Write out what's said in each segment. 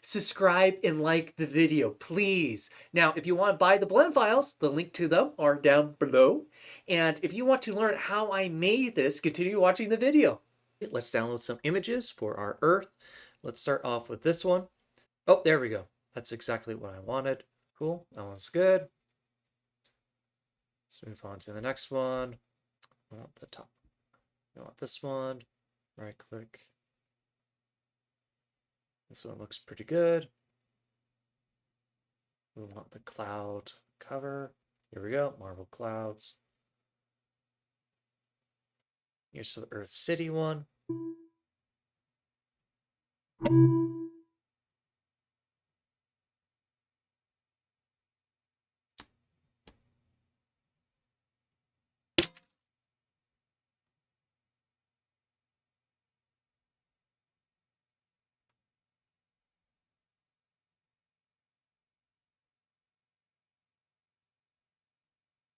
subscribe and like the video, please. Now, if you want to buy the blend files, the link to them are down below. And if you want to learn how I made this, continue watching the video. Let's download some images for our Earth. Let's start off with this one. Oh, there we go. That's exactly what I wanted. Cool, that one's good. Let's move on to the next one. I want the top. I want this one. Right click. This one looks pretty good. We want the cloud cover. Here we go, Marble Clouds. Here's the Earth City one.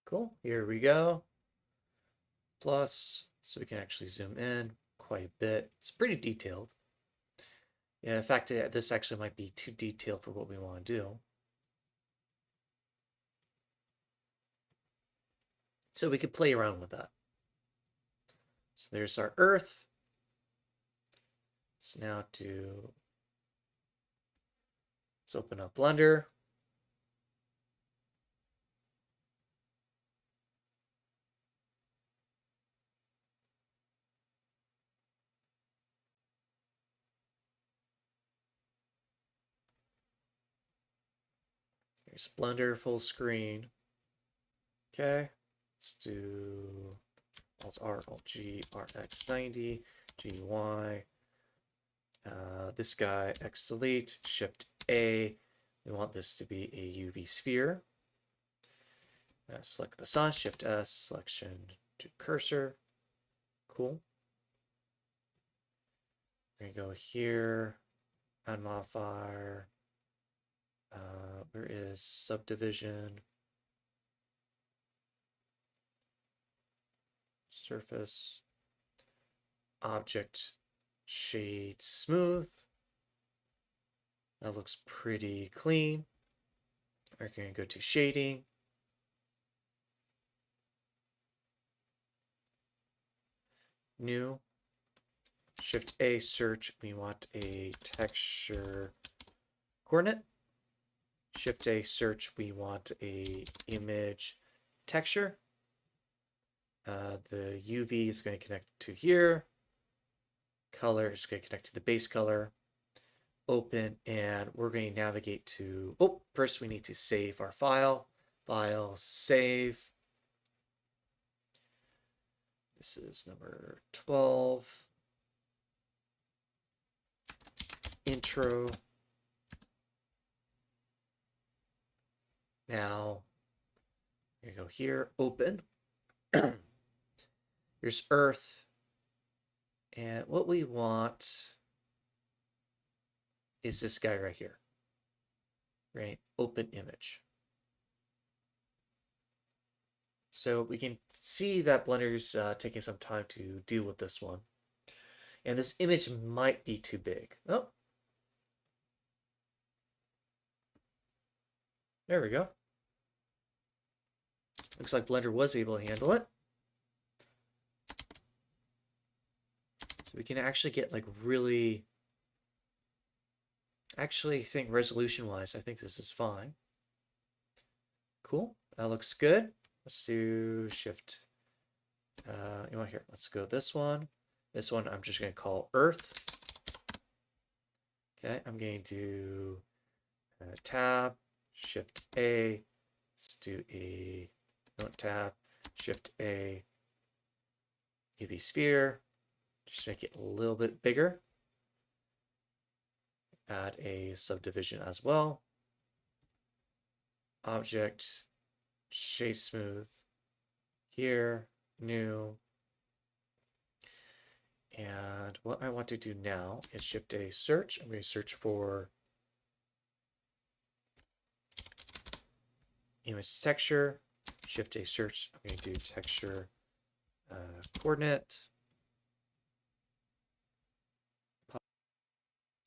Cool, here we go. Plus, so we can actually zoom in quite a bit. It's pretty detailed. Yeah, in fact, this actually might be too detailed for what we want to do. So we could play around with that. So there's our Earth. Let's open up Blender. Here's Blender full screen. Okay, let's do Alt R, Alt G, RX90, GY. This guy, X delete, Shift A. We want this to be a UV sphere. Select the sun, Shift S, selection to cursor. Cool. We're gonna go here, add modifier. Where is subdivision? Surface. Object shade smooth. That looks pretty clean. We're going to go to shading. New. Shift A, search. We want a texture coordinate. Shift A, search. We want a image texture. The UV is going to connect to here. Color is going to connect to the base color. Open, and we're going to navigate to, first we need to save our file. File, save. This is number 12. Intro. Now, we go here, open. Here's Earth. And what we want is this guy right here. Right? Open image. So we can see that Blender's taking some time to deal with this one. And this image might be too big. Oh. There we go. Looks like Blender was able to handle it. So we can actually get like really... Actually, I think resolution-wise, I think this is fine. Cool. That looks good. Let's do Shift. You know what, here, let's go this one. This one I'm just going to call Earth. Okay, I'm going to tab, Shift A. Let's do a tab, Shift A, UV sphere. Just make it a little bit bigger. Add a subdivision as well. Object, shade smooth. Here, new. And what I want to do now is Shift A, search. I'm going to search for image texture. Shift A, search. I'm going to do texture coordinate.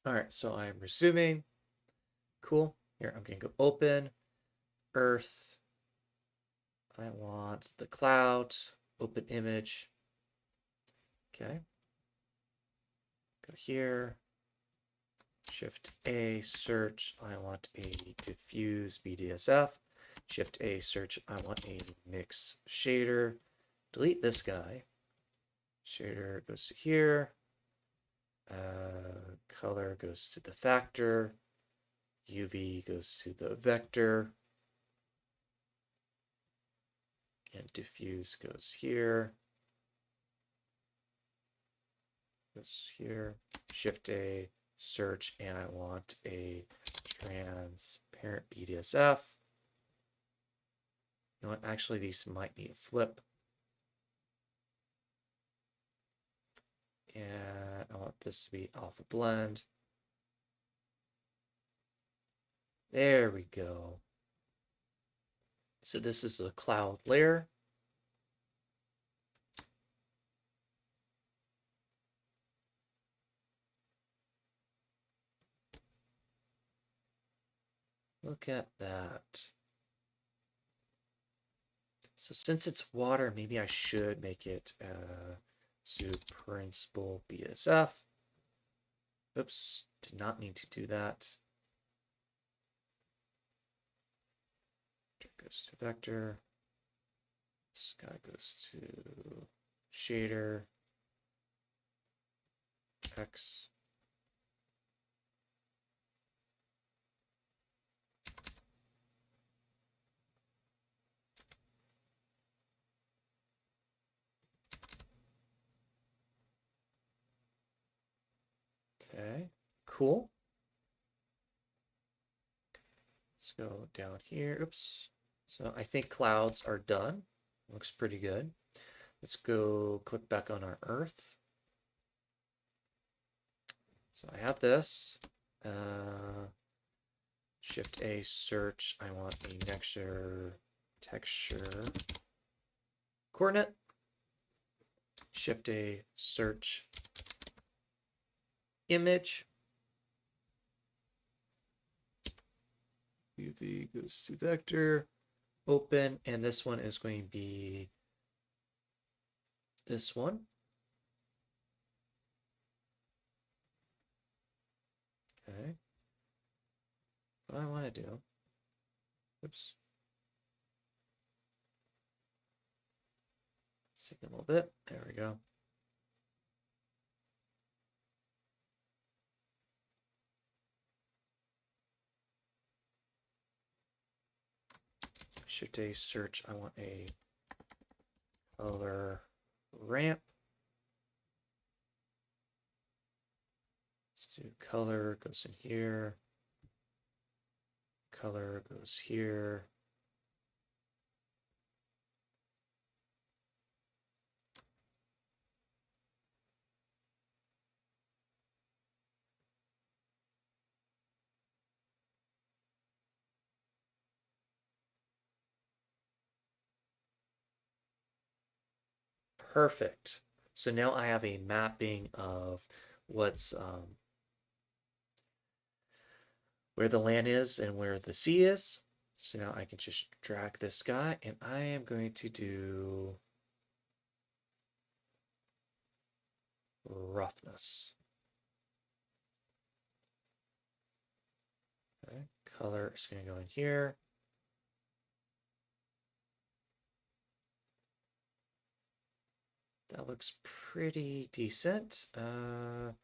All right, so I'm resuming. Cool. Here, I'm going to go open, Earth. I want the cloud, open image. Okay. Go here. Shift A, search. I want a diffuse BDSF. Shift A, search. I want a mix shader. Delete this guy. Shader goes to here. Color goes to the factor. UV goes to the vector. And diffuse goes here. Goes here. Shift A, search, and I want a transparent BDSF. You know what? Actually, these might need a flip. And I want this to be alpha blend. There we go. So this is the cloud layer. Look at that. So since it's water, maybe I should make it to principal BSF. Oops, did not need to do that. Goes to vector. This guy goes to shader. X. Okay, cool. Let's go down here. Oops. So I think clouds are done. Looks pretty good. Let's go click back on our Earth. So I have this. Shift A, search. I want a texture coordinate. Shift A, search. Image. UV goes to vector. Open, and this one is going to be this one. Okay. What I want to do. Oops. See a little bit. There we go. Shift A, search. I want a color ramp. Let's do color goes in here. Color goes here. Perfect. So now I have a mapping of what's where the land is and where the sea is. So now I can just drag this guy, and I am going to do roughness. Okay, color is going to go in here. That looks pretty decent. Let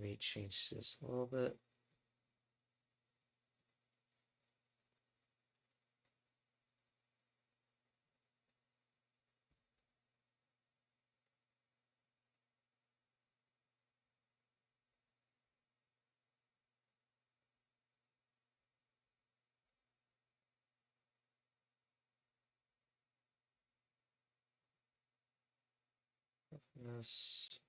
me change this a little bit. Roughness.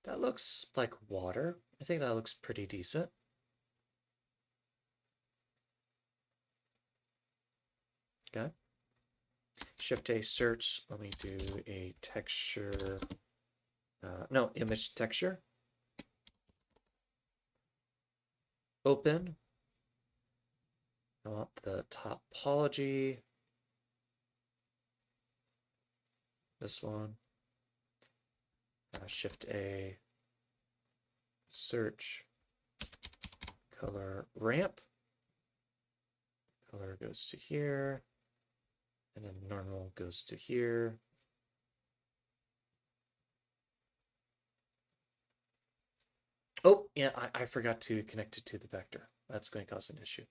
That looks like water. I think that looks pretty decent. Okay. Shift A search. Let me do a texture. No, image texture. Open. I want the topology. This one. Shift A search. Color ramp. Color goes to here. And then normal goes to here. Oh, yeah, I forgot to connect it to the vector. That's going to cause an issue.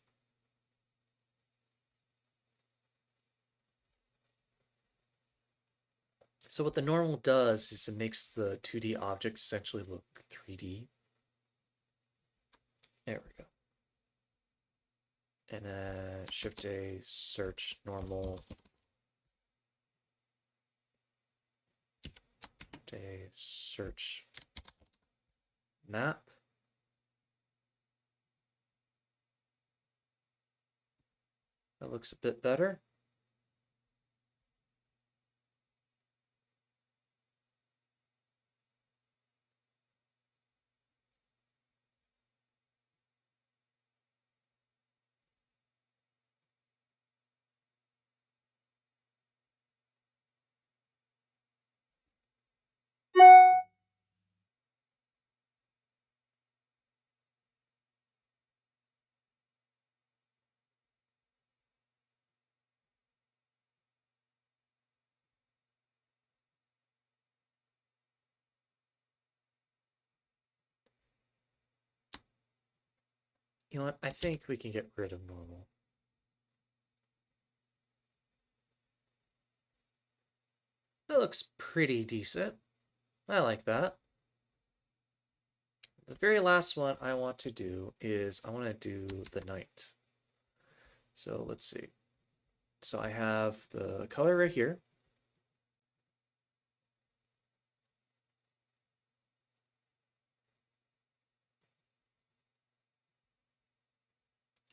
So what the normal does is it makes the 2D object essentially look 3D. There we go. And then Shift A, search, normal. Shift A, search, map. That looks a bit better. You know what? I think we can get rid of normal. That looks pretty decent. I like that. The very last one I want to do is I want to do the night. So let's see. So I have the color right here.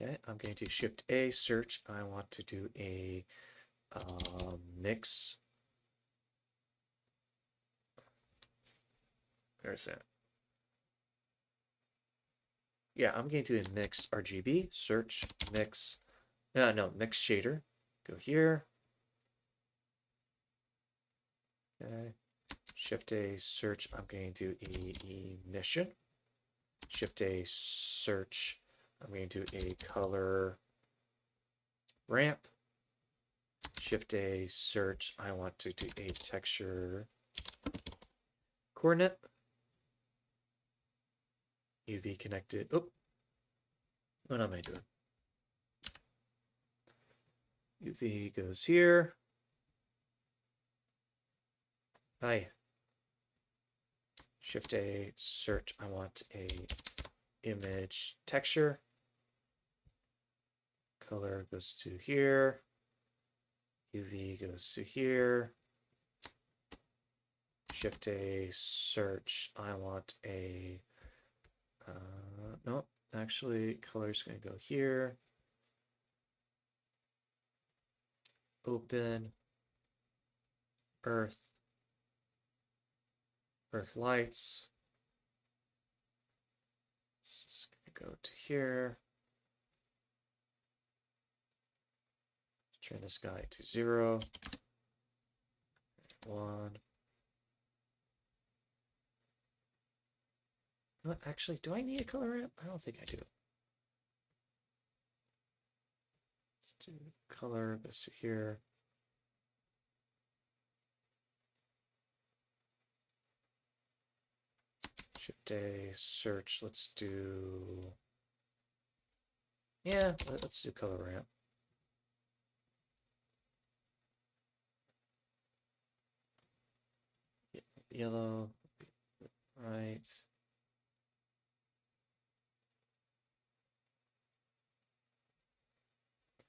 Okay, I'm going to Shift A, search. I want to do a mix. There's that. Yeah, I'm going to do a mix RGB, search, mix. No, mix shader. Go here. Okay. Shift A, search. I'm going to do emission. Shift A, search. I'm going to do a color ramp. Shift A, search. I want to do a texture coordinate. UV connected. Oh, what am I doing? UV goes here. Hi. Shift A, search. I want a image texture. Color goes to here. UV goes to here. Shift A, search. I want a, no, actually color's going to go here. Open, earth, earth lights. This is going to go to here. Let's turn this guy to 0, 1. What, actually, do I need a color ramp? I don't think I do. Let's do color, goes to here. Shift A, search, let's do, yeah, let's do color ramp. Yellow, right.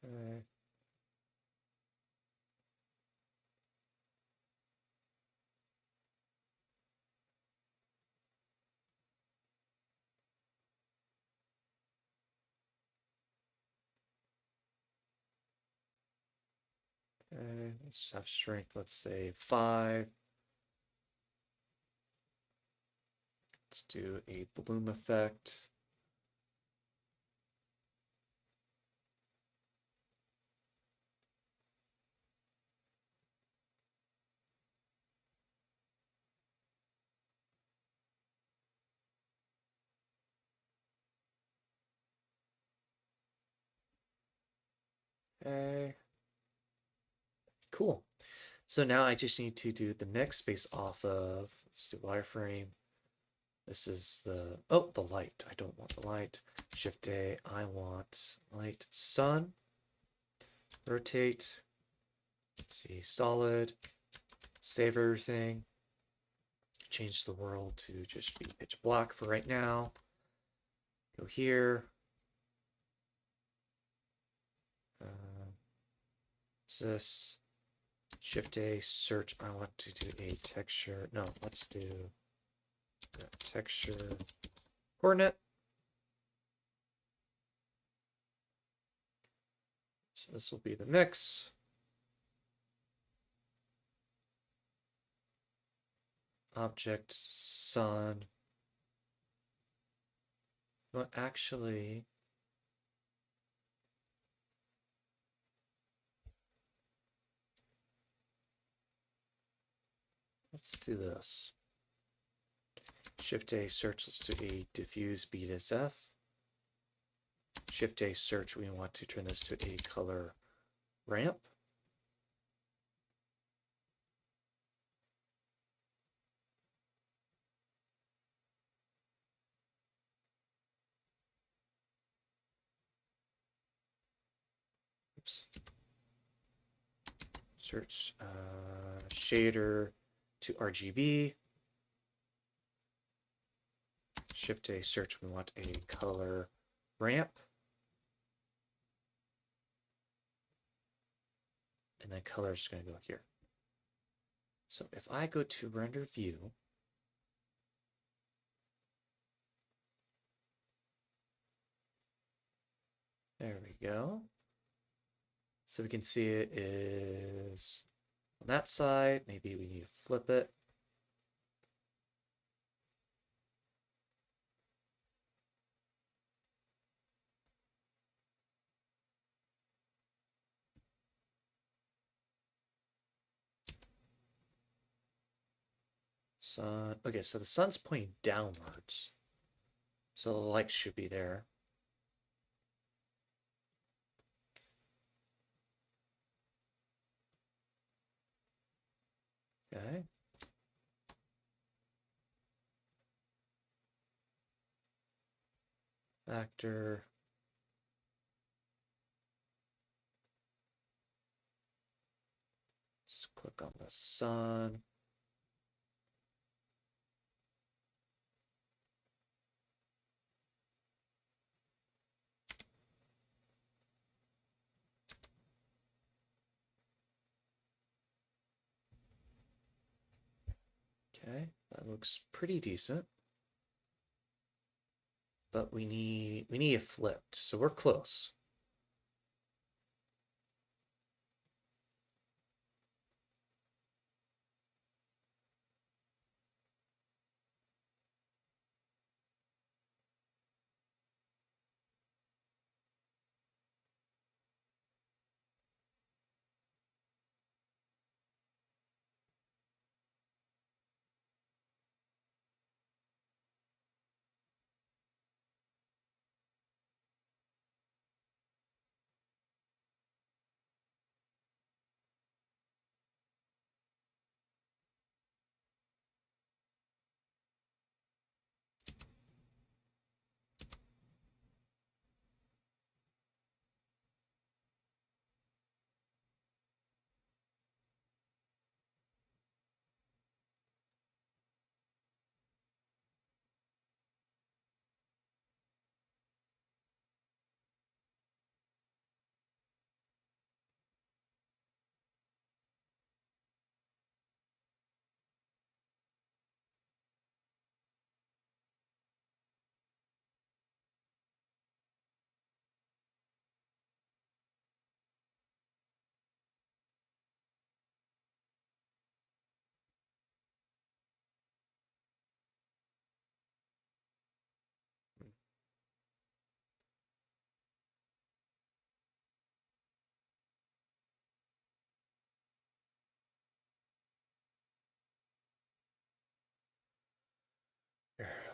Okay. Okay, let's have strength, let's say 5. Let's do a bloom effect. Okay. Cool. So now I just need to do the mix based off of, let's do wireframe. This is the light. I don't want the light. Shift A, I want light, sun. Rotate. See, solid. Save everything. Change the world to just be pitch black for right now. Go here. This Shift A, search. I want to do a texture. No, let's do texture coordinate. So this will be the mix. Object, sun. Well, actually, let's do this. Shift A, search. Let's do a diffuse B to F. Shift A, search. We want to turn this to a color ramp. Oops. Search shader to RGB. Shift A, search. We want a color ramp. And then color is going to go here. So if I go to render view, there we go. So we can see it is on that side. Maybe we need to flip it. Sun. Okay, so the sun's pointing downwards. So the light should be there. Okay. Factor. Let's click on the sun. Okay, that looks pretty decent. But we need it flipped, so we're close.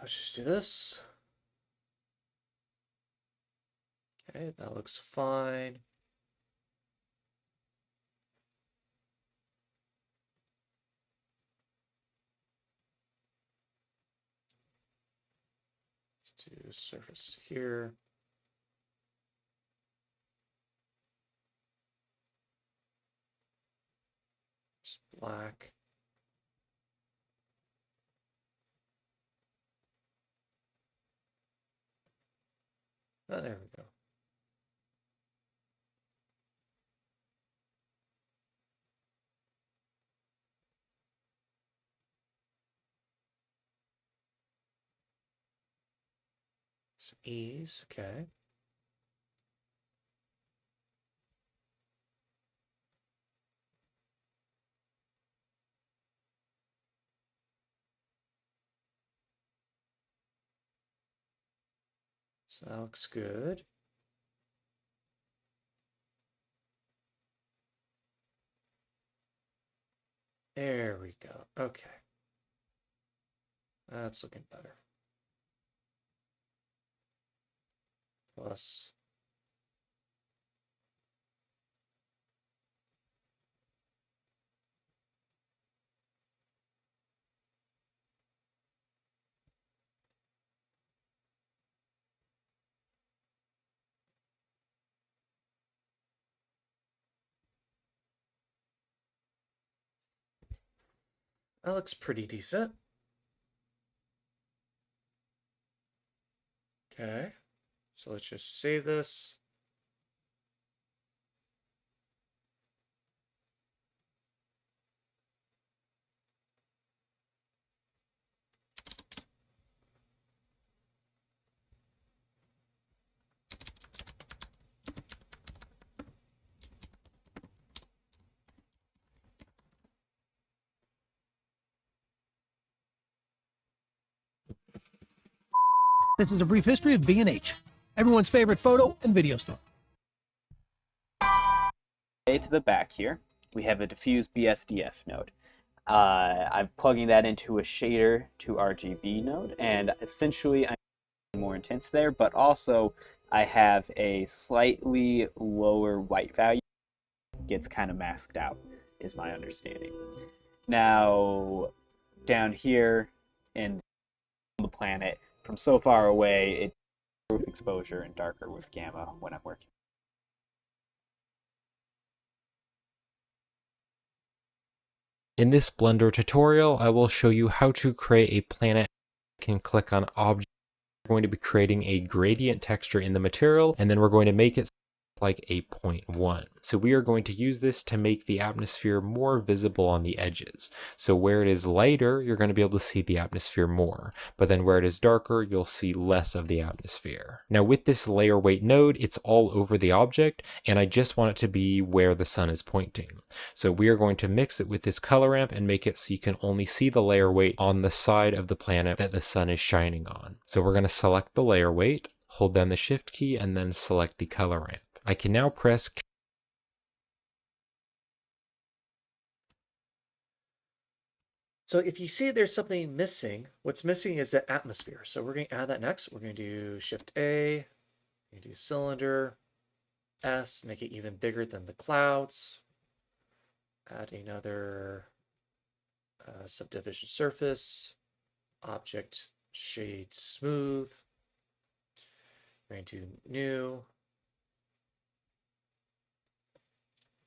let's just do this. Okay, that looks fine. Let's do surface here. Just black. Oh, there we go. Some ease, okay. So that looks good. There we go. Okay. That's looking better. Plus. That looks pretty decent. Okay. So let's just save this. This is a brief history of B&H, everyone's favorite photo and video store. To the back here, we have a diffuse BSDF node. I'm plugging that into a shader to RGB node, and essentially I'm more intense there, but also I have a slightly lower white value. Gets kind of masked out, is my understanding. Now, down here in the planet, from so far away, it's roof exposure and darker with gamma when I'm working. In this Blender tutorial, I will show you how to create a planet. You can click on Object. We're going to be creating a gradient texture in the material, and then we're going to make it like a 0.1. So we are going to use this to make the atmosphere more visible on the edges. So where it is lighter, you're going to be able to see the atmosphere more, but then where it is darker, you'll see less of the atmosphere. Now with this layer weight node, it's all over the object, and I just want it to be where the sun is pointing. So we are going to mix it with this color ramp and make it so you can only see the layer weight on the side of the planet that the sun is shining on. So we're going to select the layer weight, hold down the shift key, and then select the color ramp. I can now press. So if you see there's something missing, what's missing is the atmosphere. So we're going to add that next. We're going to do Shift A, we're going to do cylinder, S, make it even bigger than the clouds. Add another subdivision surface, object shade smooth. We're going to do new.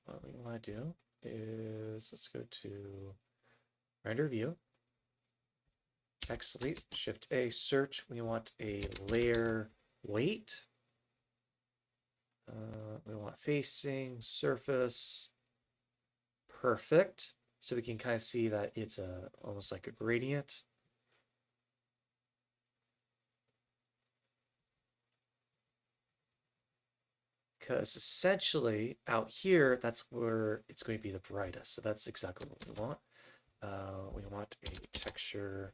What we want to do is, let's go to render view, X delete, Shift A, search. We want a layer weight. We want facing, surface, perfect. So we can kind of see that it's almost like a gradient. Because essentially out here, that's where it's going to be the brightest. So that's exactly what we want. We want a texture.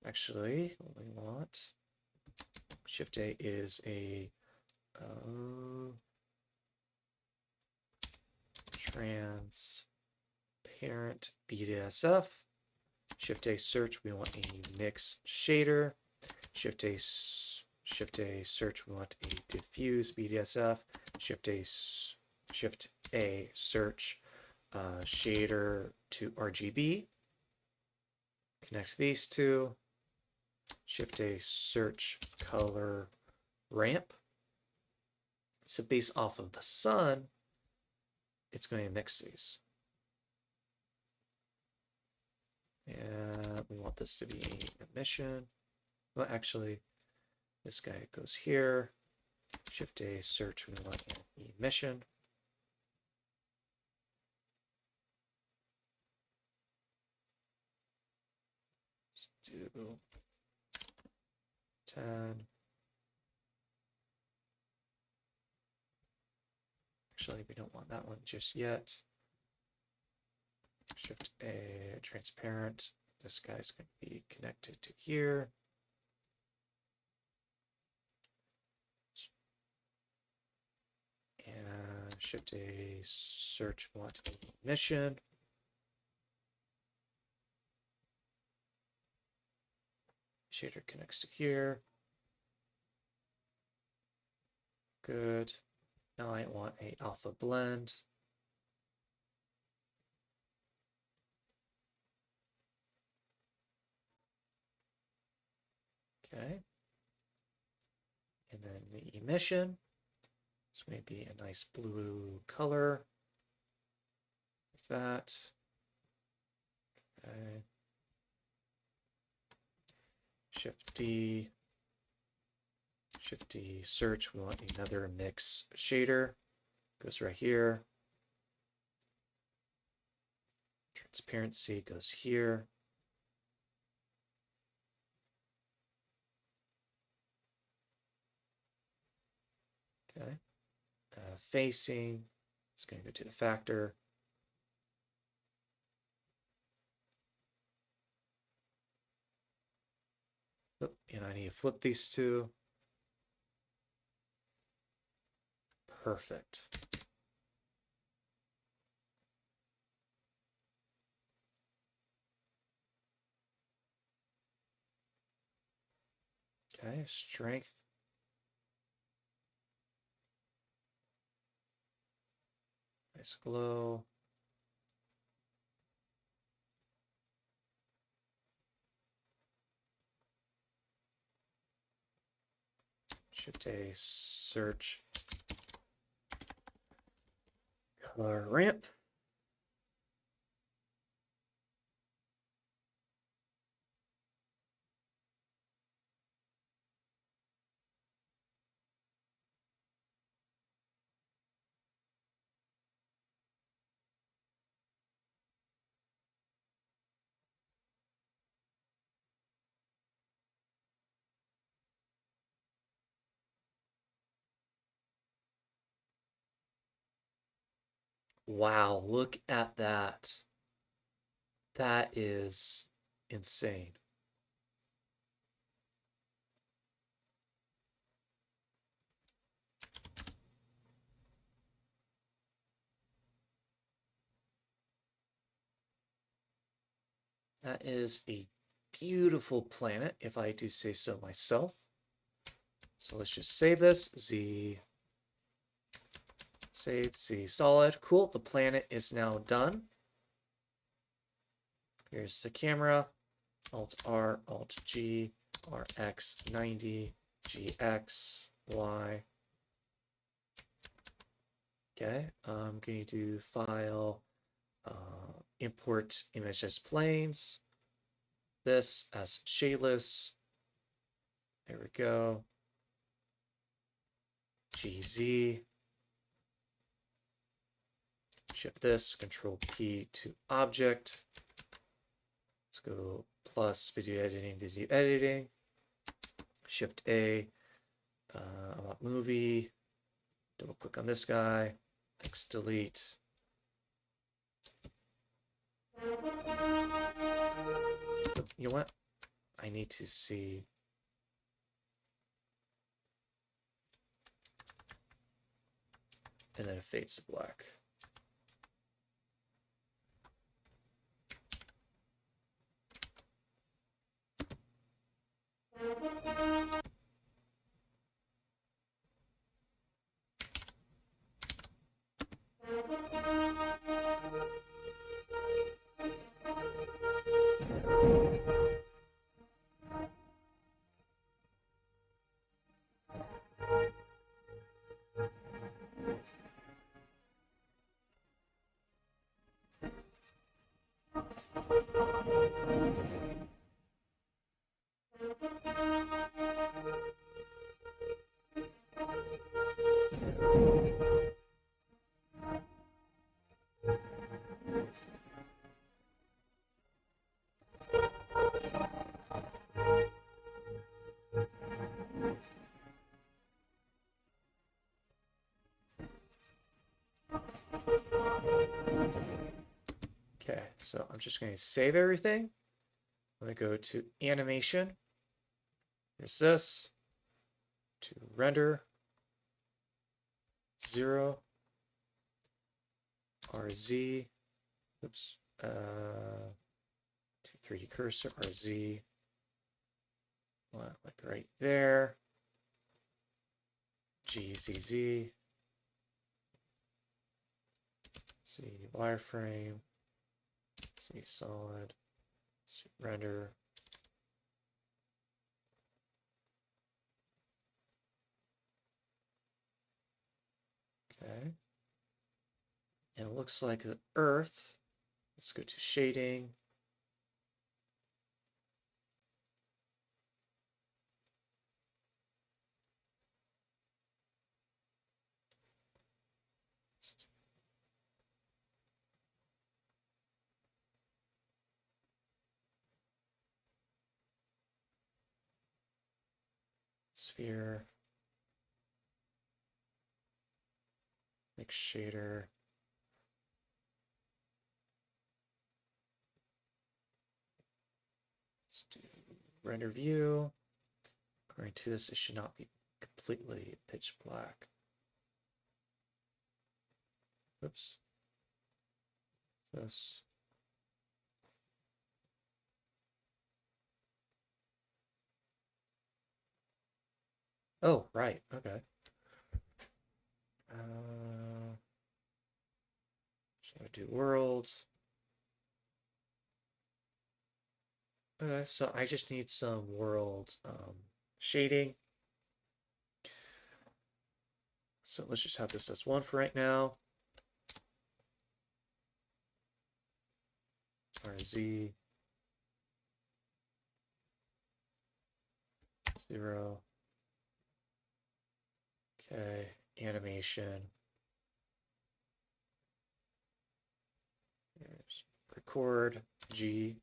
Actually, what we want, Shift A is a Transparent BDSF. Shift A search, we want a mix shader. Shift A search, we want a diffuse BDSF. Shift A search shader to RGB. Connect these two. Shift A search color ramp. So based off of the sun, it's going to mix these. And we want this to be emission. Well, actually, this guy goes here. Shift A search, we want an emission. Let's do 10. Actually, we don't want that one just yet. Shift A transparent. This guy's going to be connected to here. And Shift A search, want emission. Shader connects to here. Good. Now I want a alpha blend. Okay. And then the emission. This may be a nice blue color. Like that. Okay. Shift D. Shift D search. We want another mix shader. Goes right here. Transparency goes here. Okay. Facing is going to go to the factor. Oh, and I need to flip these two. Perfect. Okay, strength. Nice glow. Shift A search color ramp. Wow, look at that. That is insane. That is a beautiful planet, if I do say so myself. So let's just save this. Z save, Z solid. Cool, the planet is now done. Here's the camera. Alt R, Alt G, RX 90, GX, Y. Okay, I'm going to do file, import image as planes. This as shadeless. There we go. GZ. Shift this, Control P to object. Let's go plus video editing. Shift A. I want movie. Double click on this guy. X delete. You know what? I need to see. And then it fades to black. So I'm just going to save everything. I'm going to go to animation. There's this. To render. 0. RZ. Oops. To 3D cursor. RZ. Well, like right there. GZZ. C wireframe. C solid. C render. Okay. And it looks like the Earth. Let's go to shading. Sphere. Make shader. Let's do render view. According to this, it should not be completely pitch black. Oops. This. Oh, right. Okay. Should I do worlds? Okay, so I just need some world shading. So let's just have this as 1 for right now. RZ 0. Okay, animation. There's record G.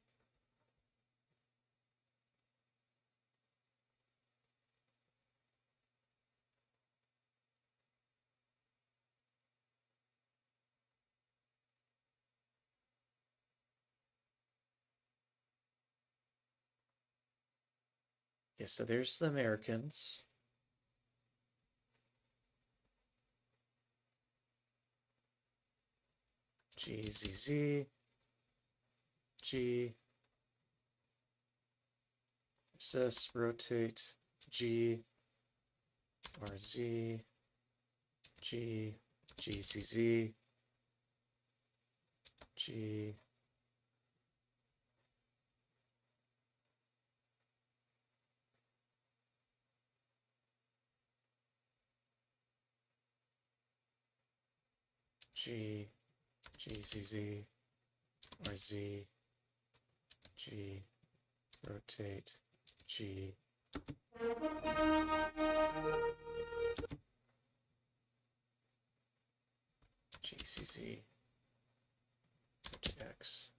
Yeah, so there's the Americans. GZZ. G. There's this, rotate G. RZ. G. GZZ. G. G. GZZ. RZ. G. Rotate G. GCZ. Rotate X.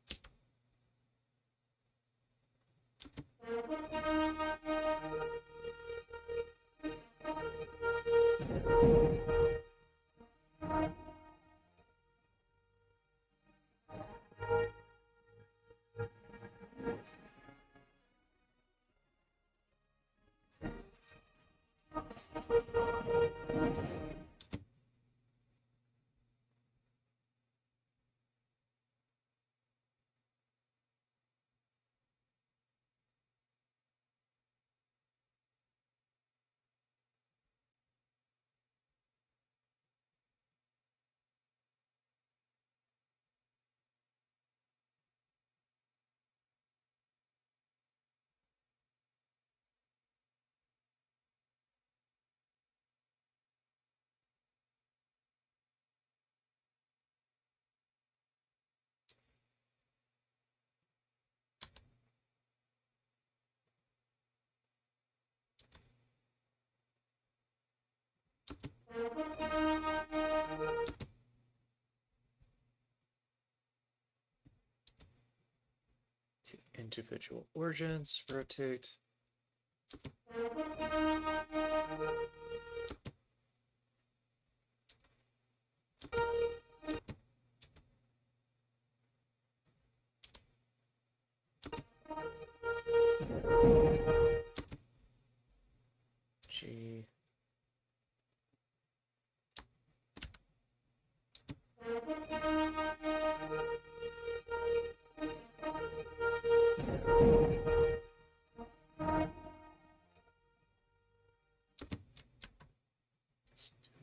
To individual origins, rotate.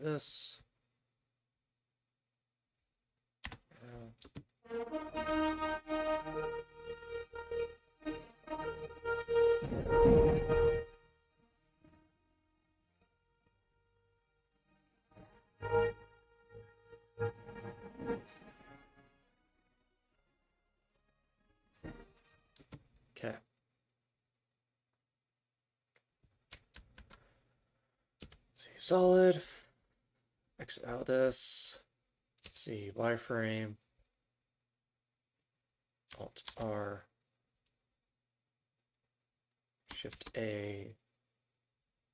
this. Okay. See solid. Exit out of this. See wireframe. Alt R. Shift A.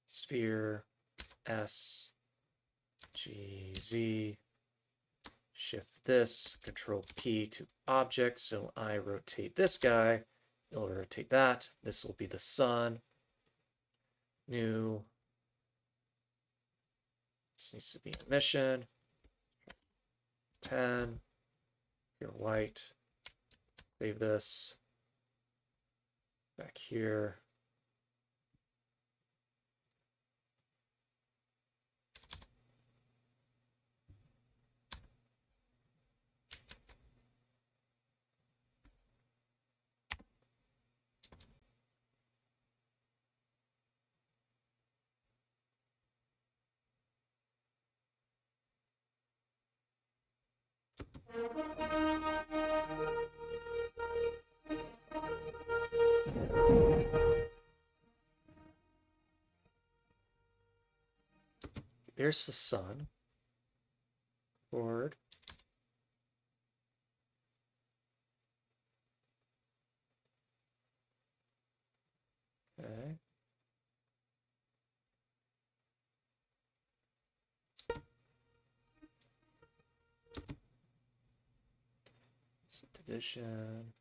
Sphere. S. G Z. Shift this. Control P to object. So I rotate this guy. It'll rotate that. This will be the sun. New. This needs to be emission. 10. Pure white. Save this. Back here. There's the sun. Forward. Okay. Division.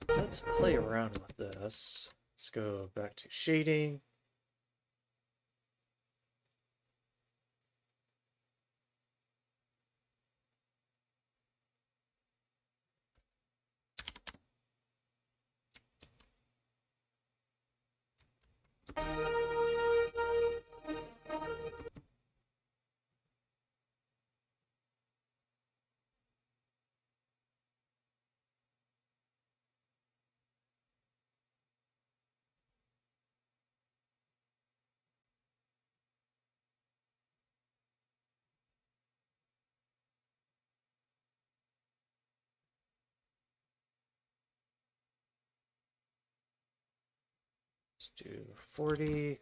Let's play around with this. Let's go back to shading. Let's do 40.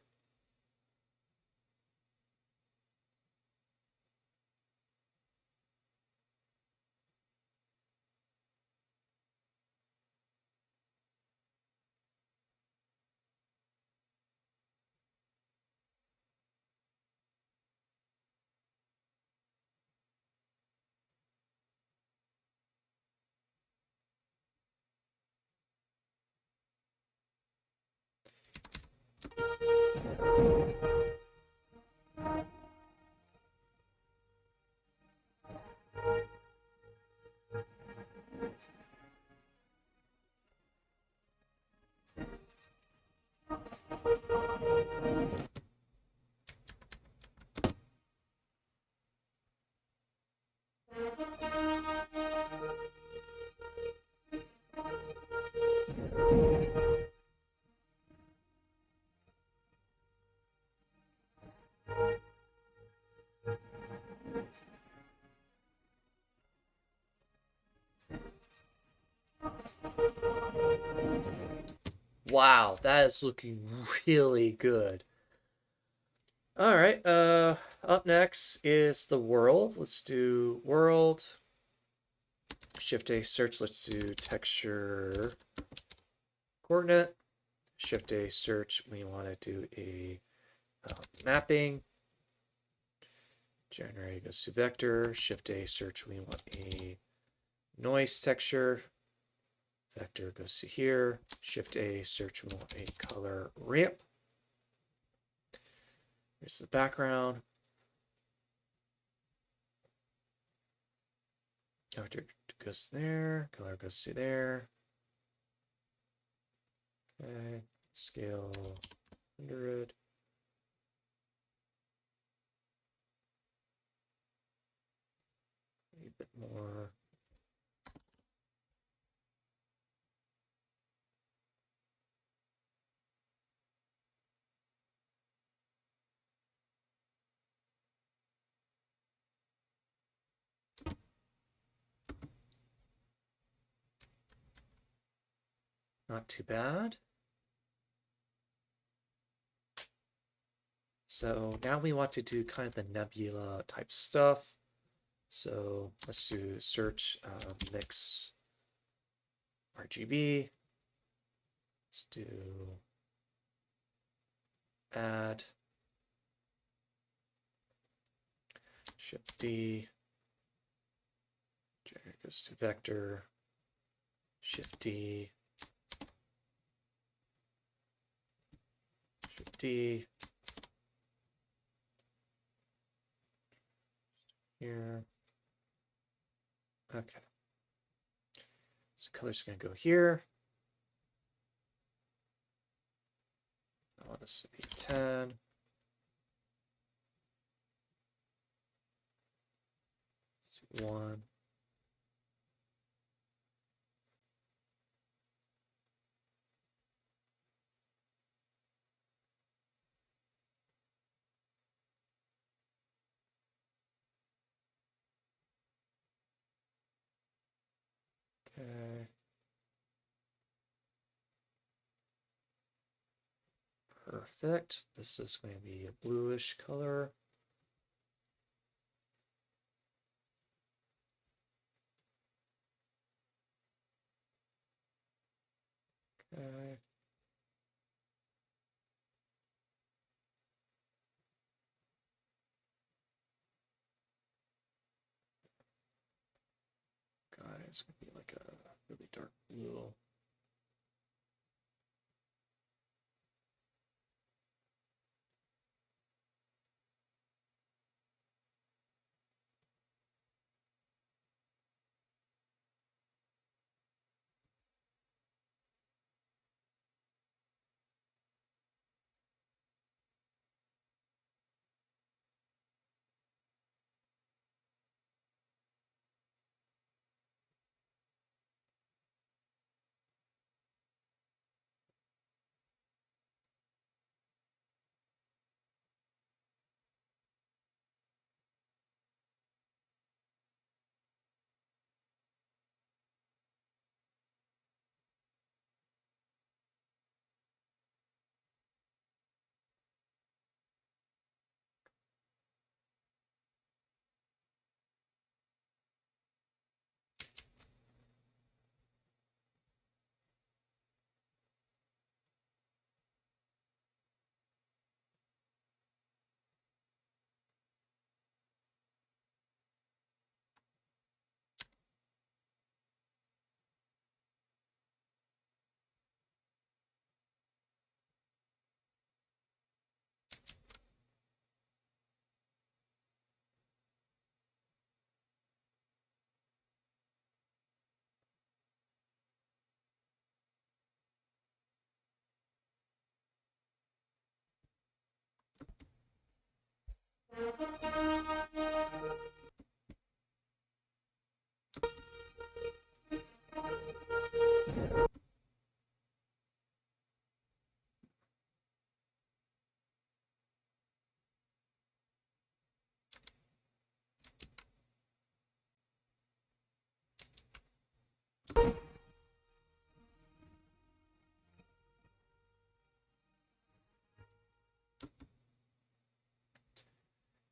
Wow, that is looking really good. All right, up next is the world. Let's do world. Shift A search, let's do texture coordinate. Shift A search, we want to do a mapping. Generate goes to vector. Shift A search, we want a noise texture. Vector goes to here. Shift A search, we want a color ramp. Here's the background. Vector goes there. Color goes to there. Okay. Scale 100. A bit more. Not too bad. So now we want to do kind of the nebula type stuff. So let's do search mix RGB. Let's do add. Shift D. Generic goes to vector. Shift D. Shift D. Here. Okay. So colors are going to go here. I want this to be 10. So 1. Okay. Perfect. This is going to be a bluish color. Okay. God, it's going to be like a really dark blue.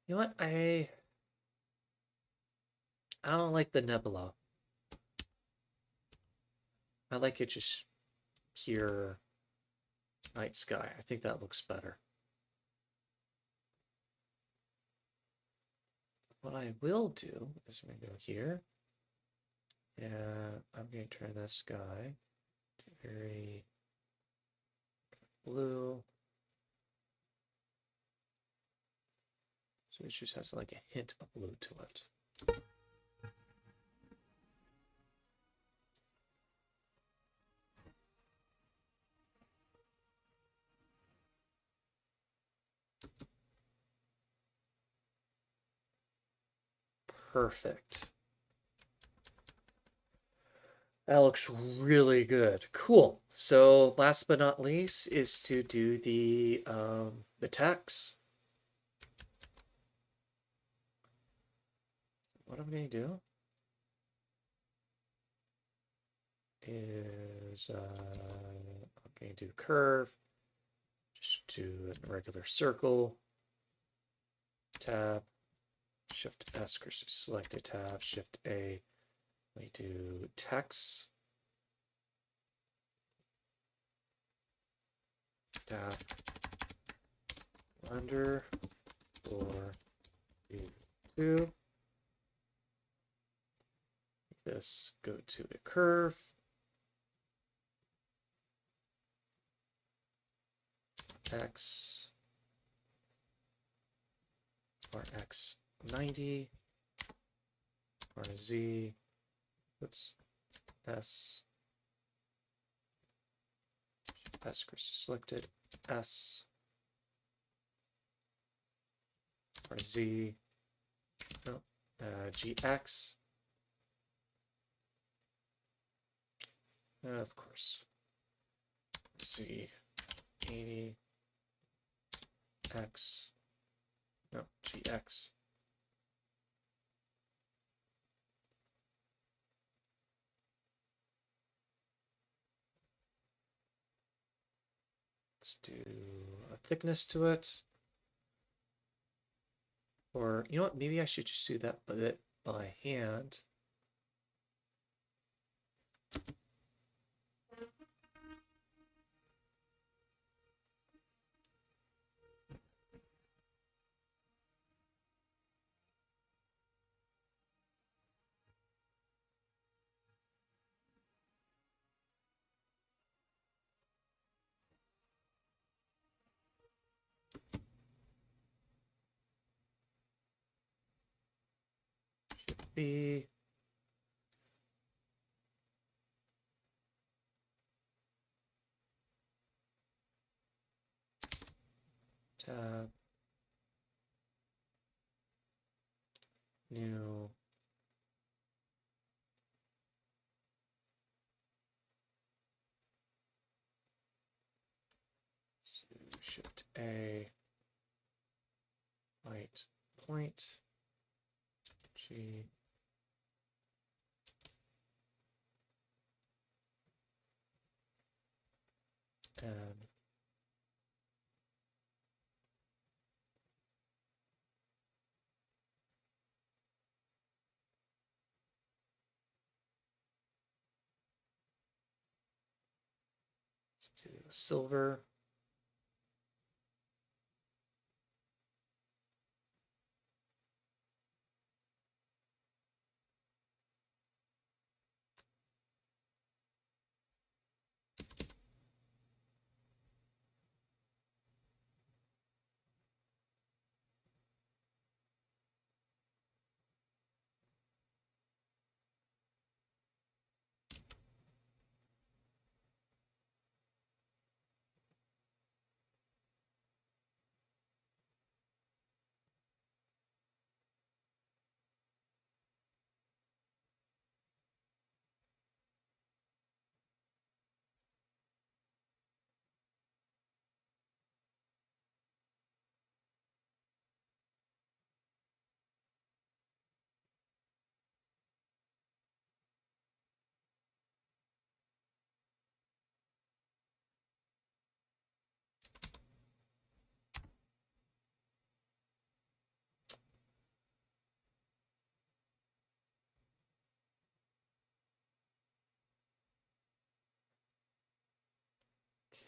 You know what? I don't like the nebula. I like it just pure night sky. I think that looks better. What I will do is I'm going to go here. And I'm going to turn this sky to very blue. So it just has like a hint of blue to it. Perfect. That looks really good. Cool. So last but not least is to do the text. What I'm going to do is I'm going to do curve, just do a regular circle, tab, Shift S, select a tab, Shift A. We do text, tab, under, for view 2. This go to a curve. X RX 90 RZ, oops, S selected, S RZ, no, GX, of course, Z 80 X, no, GX. Let's do a thickness to it. Or, you know what, maybe I should just do that bit by hand. Shift B. Tab. New. Shift A. Right point. G. And let's do silver.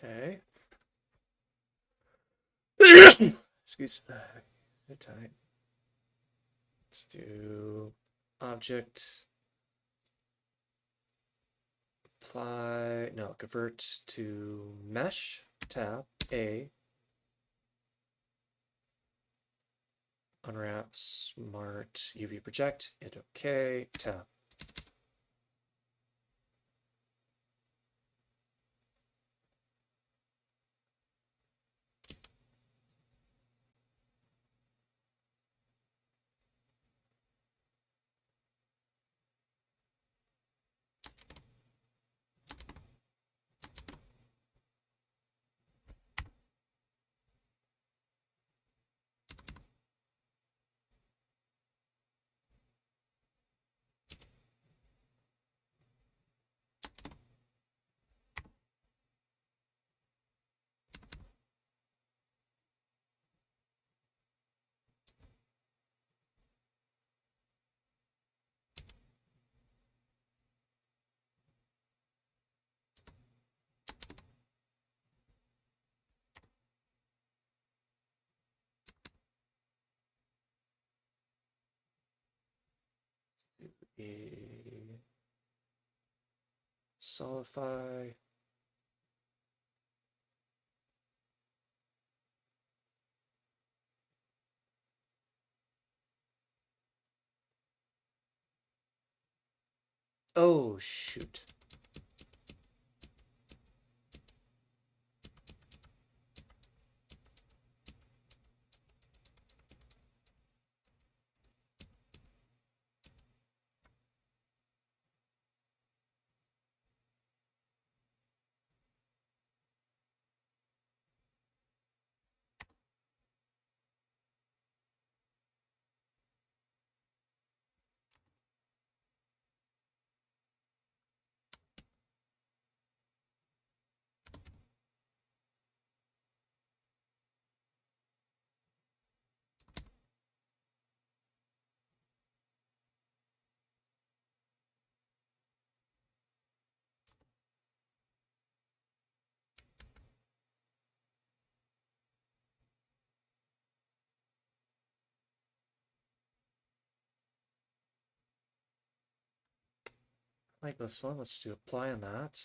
Okay. Excuse. Good time. Let's do object. Apply. No, convert to mesh. Tab A. Unwrap smart UV project. Hit OK. Tab. A solidify. Oh, shoot. Like this one. Let's do apply on that.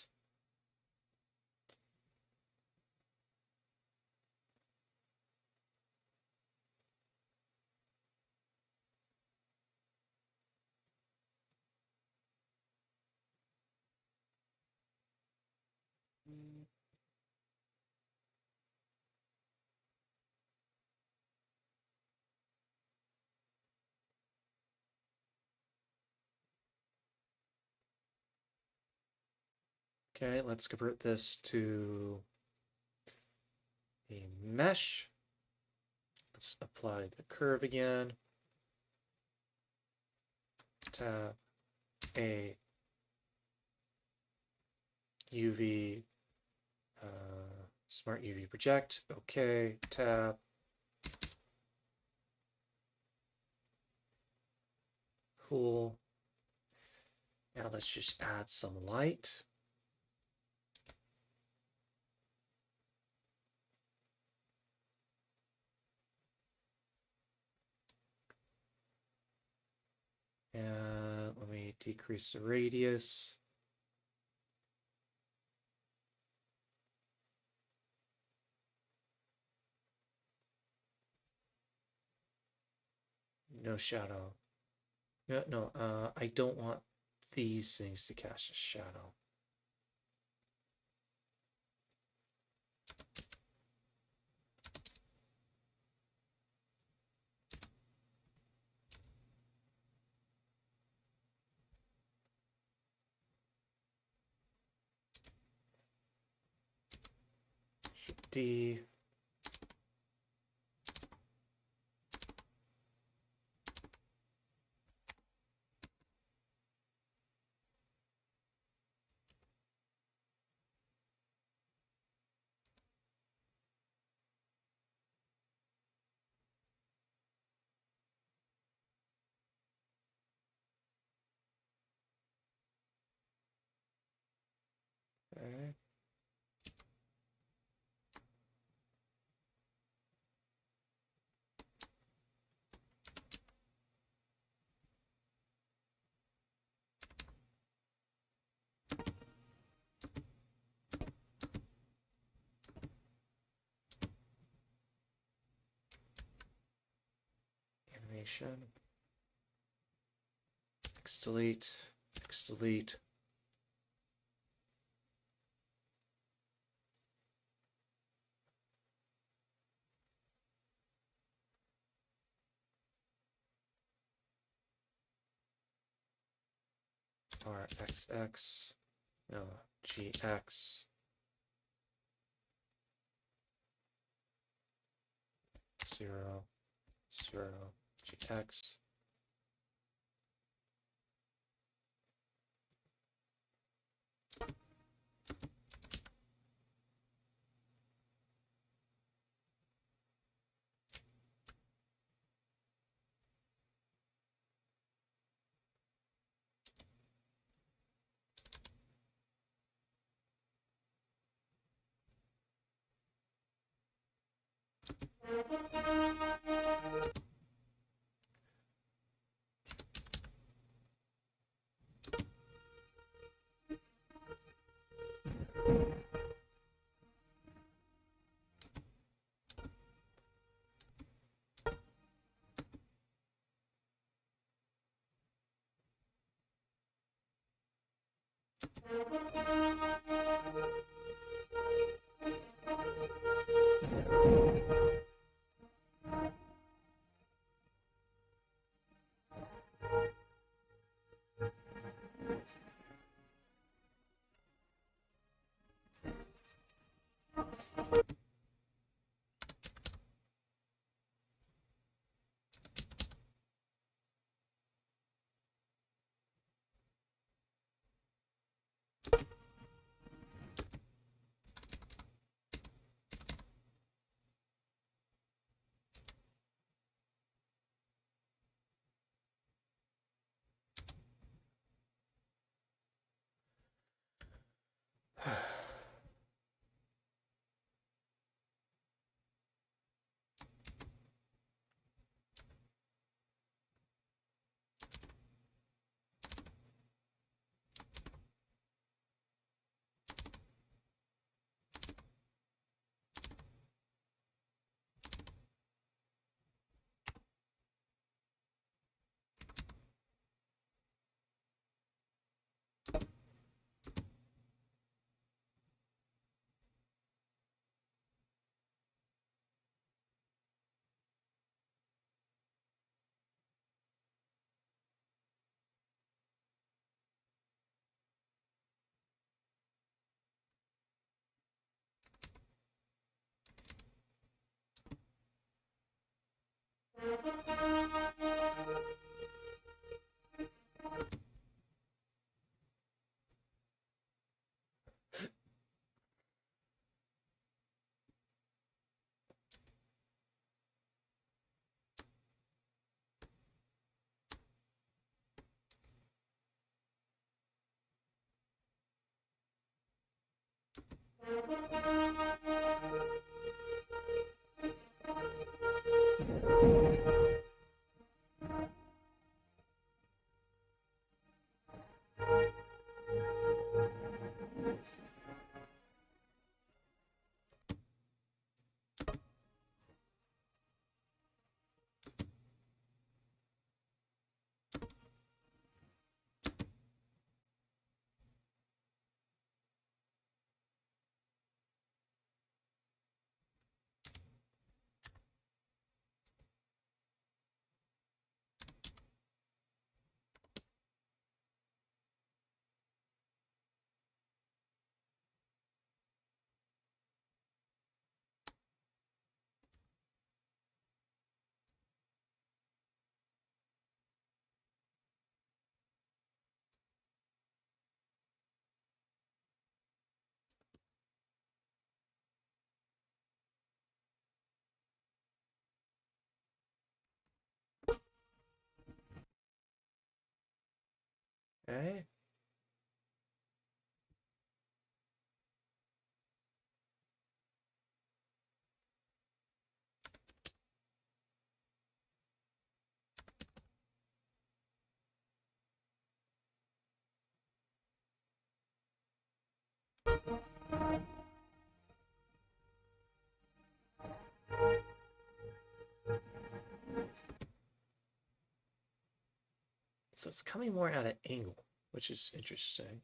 Okay, let's convert this to a mesh. Let's apply the curve again. Tab A UV smart UV project. Okay, tab. Cool. Now let's just add some light. And let me decrease the radius. No shadow. No, I don't want these things to cast a shadow. D. Okay. animation. X delete, X delete. RXX, no, GX. 0, 0, GX. Okay. So it's coming more at an angle, which is interesting.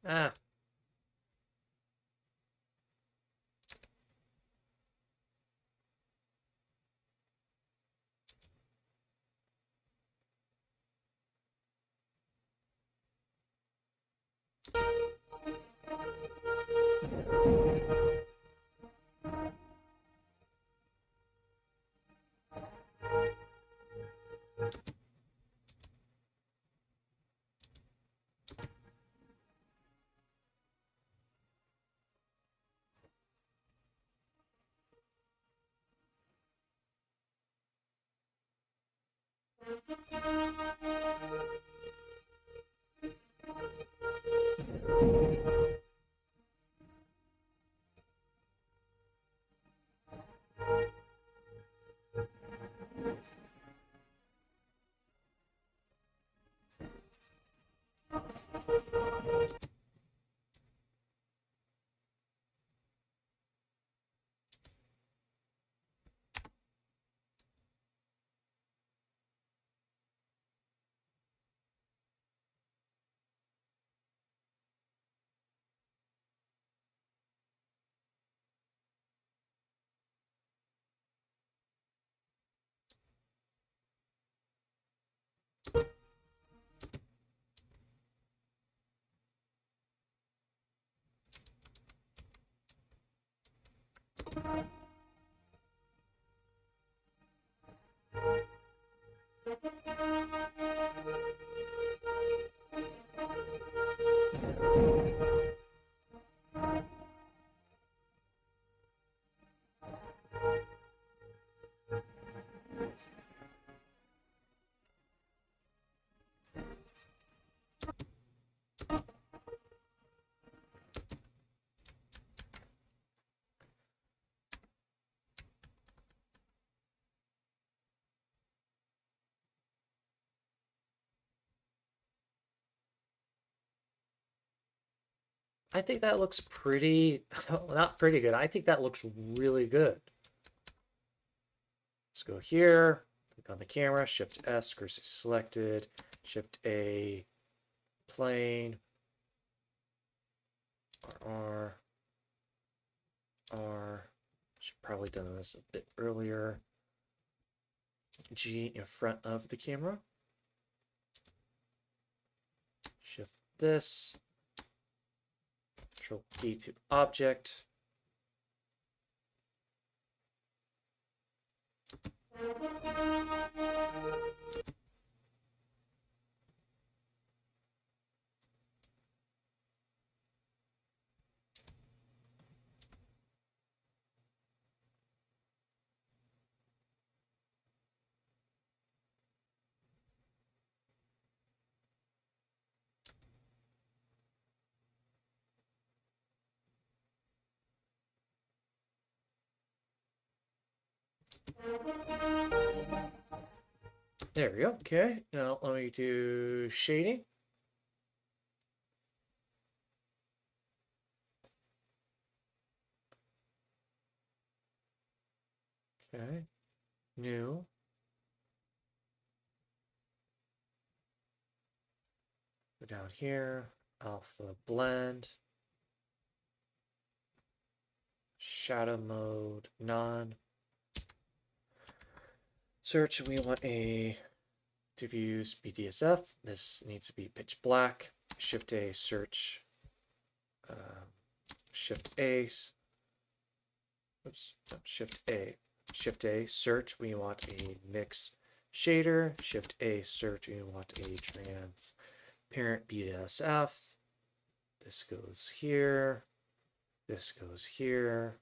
Ah. I think that looks pretty, not pretty good. I think that looks really good. Let's go here, click on the camera, Shift S, cursor selected, Shift A, plane, R, R. Should probably done this a bit earlier. G in front of the camera. Shift this. Control P to object. There we go. Okay, now let me do shading. Okay, new. Go down here, alpha blend, shadow mode, none. Search, we want a diffuse BDSF. This needs to be pitch black. Shift A, search. Shift A. Oops, no, Shift A. Shift A, search. We want a mix shader. Shift A, search. We want a transparent BDSF. This goes here. This goes here.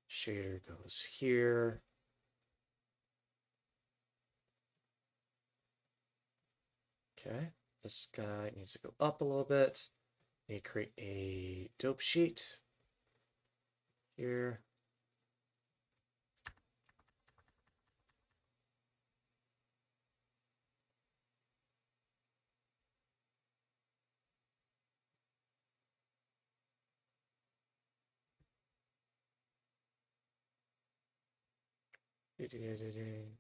Shader goes here. Okay, this guy needs to go up a little bit. Need to create a dope sheet here. Editing.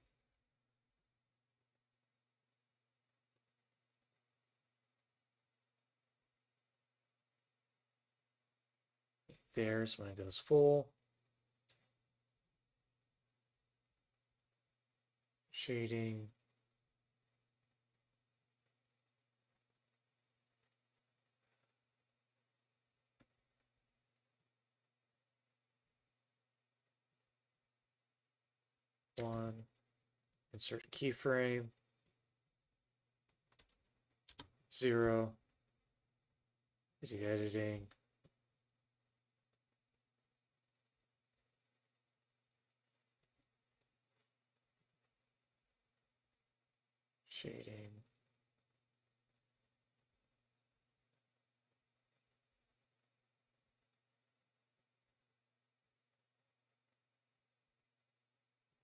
There's when it goes full. Shading. One. Insert keyframe. 0. Video editing. Shading.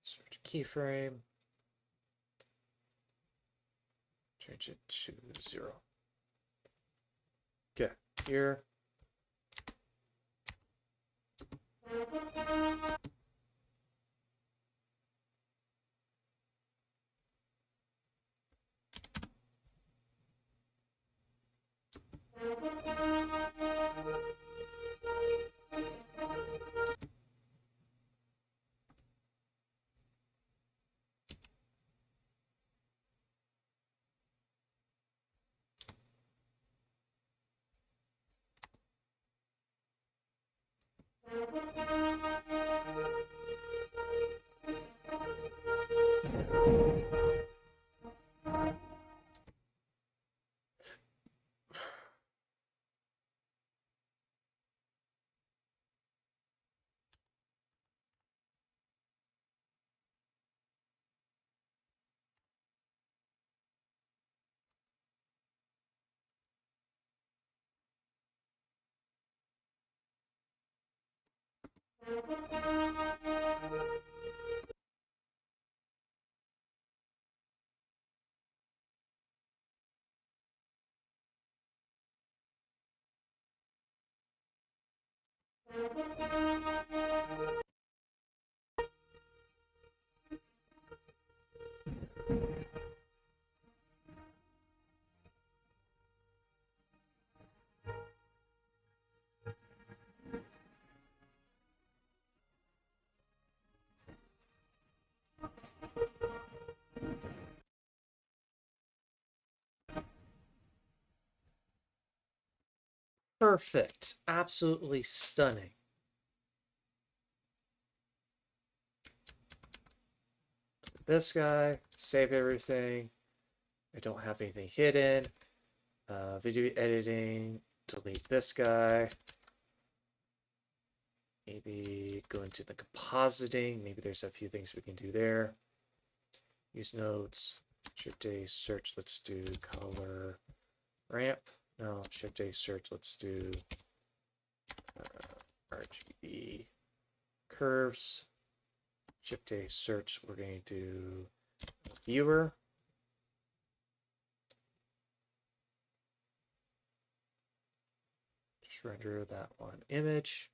Insert keyframe. Change it to 0. Okay, here. Perfect. Absolutely stunning. This guy, save everything. I don't have anything hidden. Video editing, delete this guy. Maybe go into the compositing. Maybe there's a few things we can do there. Use nodes. Shift A search. Let's do color ramp. No, Shift A search. Let's do RGB curves. Shift A search, we're going to do viewer. Just render that one image.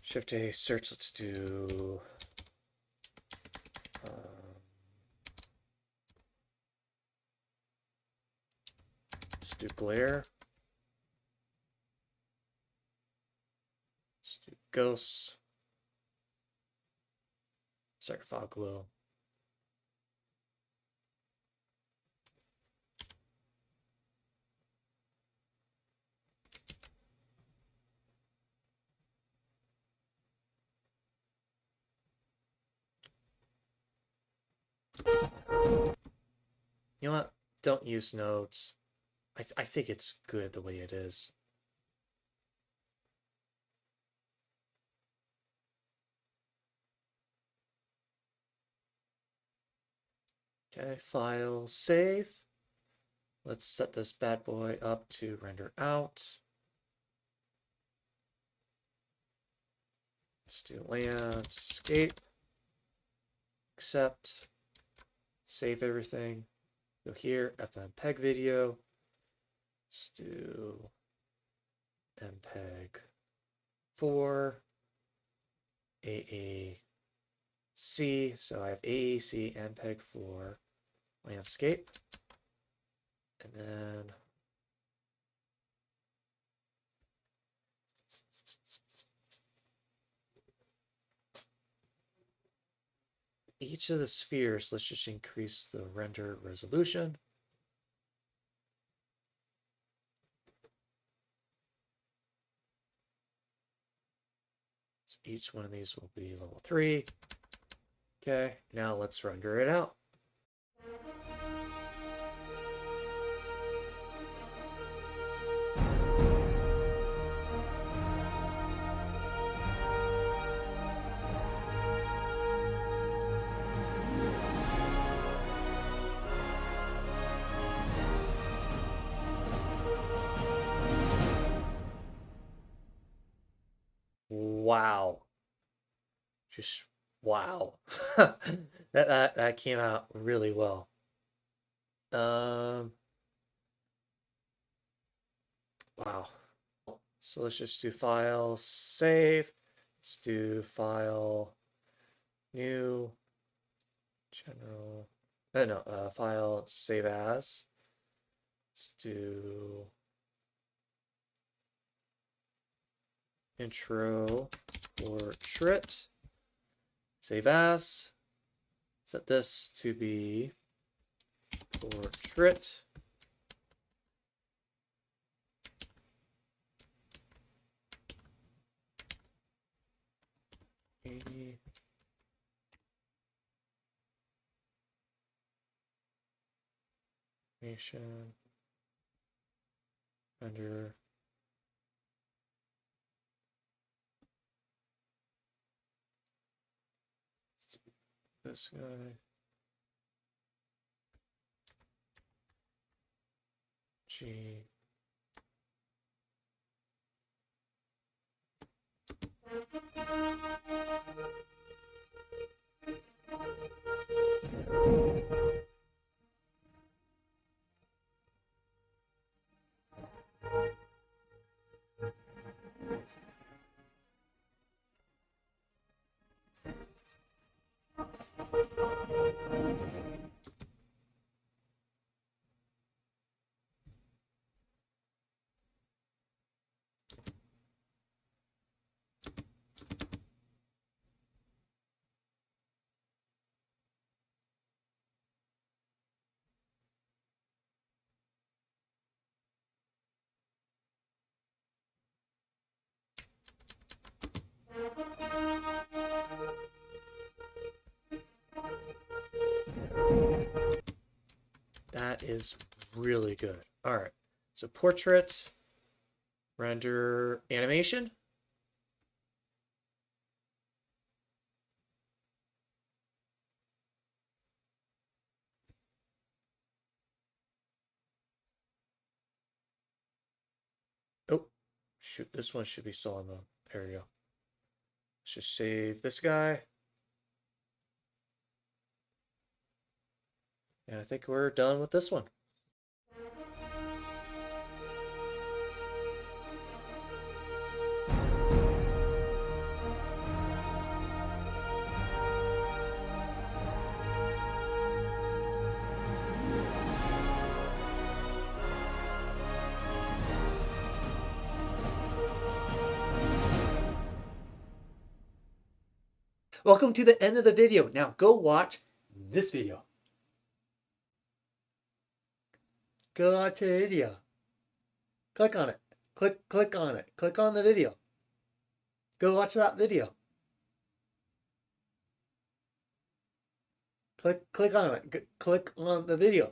Shift A search, let's do let's do glare. Let's do ghosts. Sorry, fog glow. You know what? Don't use nodes. I think it's good the way it is. Okay, file, save. Let's set this bad boy up to render out. Let's do landscape. Accept. Save everything. Go here, FMPEG video. Let's do MPEG 4, AAC. So I have AAC, MPEG 4, landscape. And then each of the spheres, let's just increase the render resolution. So each one of these will be level 3. Okay, now let's render it out. Wow. Just wow. that came out really well. Wow. So let's just do file, save. Let's do file, new, general. No, file, save as. Let's do intro portrait. Save as. Set this to be portrait. Animation. Render. This guy. G. That is really good. All right. So portrait, render animation. Shoot, this one should be still on the. There we go. Let's just save this guy. And I think we're done with this one. Welcome to the end of the video. Now go watch this video. Go watch the video. Click on it. Click on it. Click on the video. Go watch that video. Click on it. Click on the video.